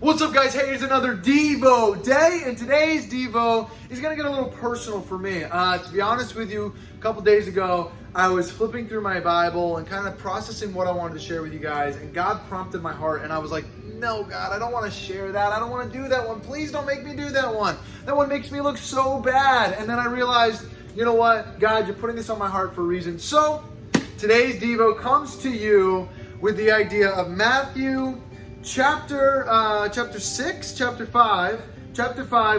What's up, guys? Hey, it's another Devo day, and today's Devo is going to get a little personal for me. To be honest with you, a couple days ago, I was flipping through my Bible and kind of processing what I wanted to share with you guys, and God prompted my heart, and I was like, no, God, I don't want to share that. I don't want to do that one. Please don't make me do that one. That one makes me look so bad. And then I realized, you know what? God, you're putting this on my heart for a reason. So today's Devo comes to you with the idea of Matthew chapter 5,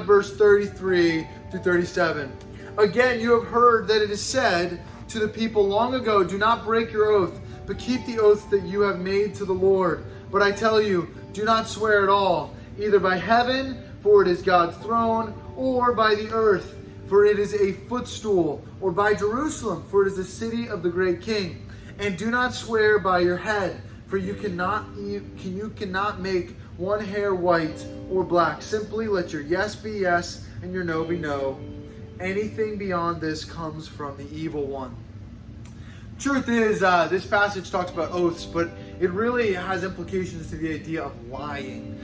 verse 33 through 37. Again, you have heard that it is said to the people long ago, do not break your oath, but keep the oath that you have made to the Lord. But I tell you, do not swear at all, either by heaven, for it is God's throne, or by the earth, for it is a footstool, or by Jerusalem, for it is the city of the great King. And do not swear by your head, for you cannot make one hair white or black. Simply let your yes be yes and your no be no. Anything beyond this comes from the evil one. Truth is, this passage talks about oaths, but it really has implications to the idea of lying.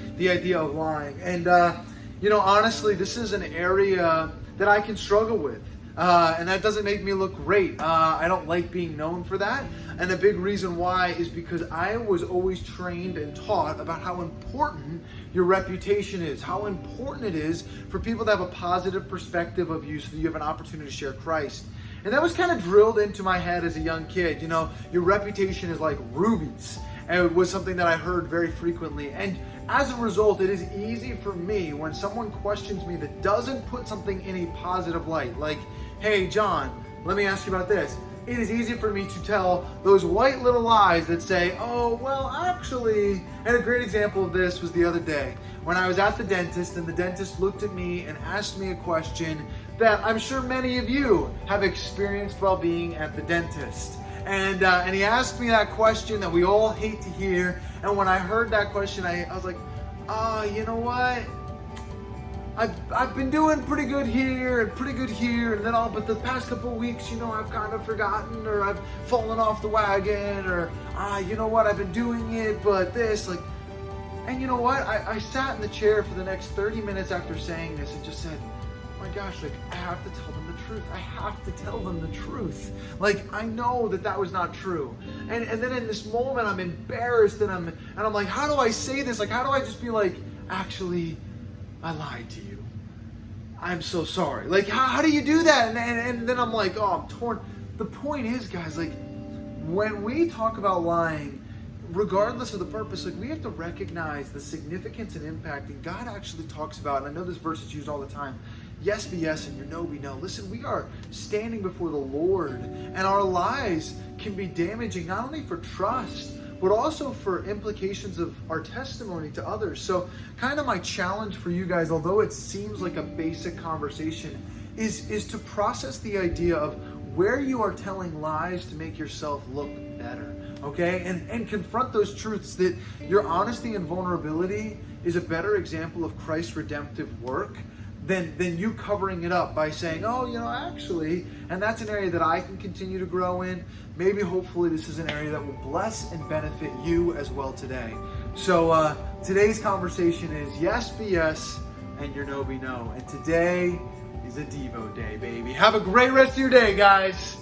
And, honestly, this is an area that I can struggle with. And that doesn't make me look great. I don't like being known for that. And a big reason why is because I was always trained and taught about how important your reputation is, how important it is for people to have a positive perspective of you so that you have an opportunity to share Christ. And that was kind of drilled into my head as a young kid. You know, your reputation is like rubies. And it was something that I heard very frequently. And as a result, it is easy for me when someone questions me that doesn't put something in a positive light, like, hey, John, let me ask you about this. It is easy for me to tell those white little lies that say, oh, well, actually, and a great example of this was the other day when I was at the dentist and the dentist looked at me and asked me a question that I'm sure many of you have experienced while being at the dentist. And he asked me that question that we all hate to hear. And when I heard that question, I was like, you know what? I've been doing pretty good here, and then but the past couple of weeks, I've kind of forgotten, or I've fallen off the wagon, or you know what, I've been doing it, but this, and you know what? I sat in the chair for the next 30 minutes after saying this and just said, oh my gosh, I have to tell them the truth. I have to tell them the truth. I know that was not true. And then in this moment, I'm embarrassed, and I'm like, how do I say this? How do I just be like, actually, I lied to you. I'm so sorry. How do you do that? And then I'm like, oh, I'm torn. The point is, guys, when we talk about lying, regardless of the purpose, we have to recognize the significance and impact that God actually talks about. And I know this verse is used all the time. Yes be yes and your no be no. Listen, we are standing before the Lord, and our lies can be damaging not only for trust, but also for implications of our testimony to others. So kind of my challenge for you guys, although it seems like a basic conversation, is to process the idea of where you are telling lies to make yourself look better, okay? And confront those truths that your honesty and vulnerability is a better example of Christ's redemptive work than you covering it up by saying, oh, actually, and that's an area that I can continue to grow in. Maybe, hopefully, this is an area that will bless and benefit you as well today. So today's conversation is yes be yes and your no be no. And today is a Devo day, baby. Have a great rest of your day, guys.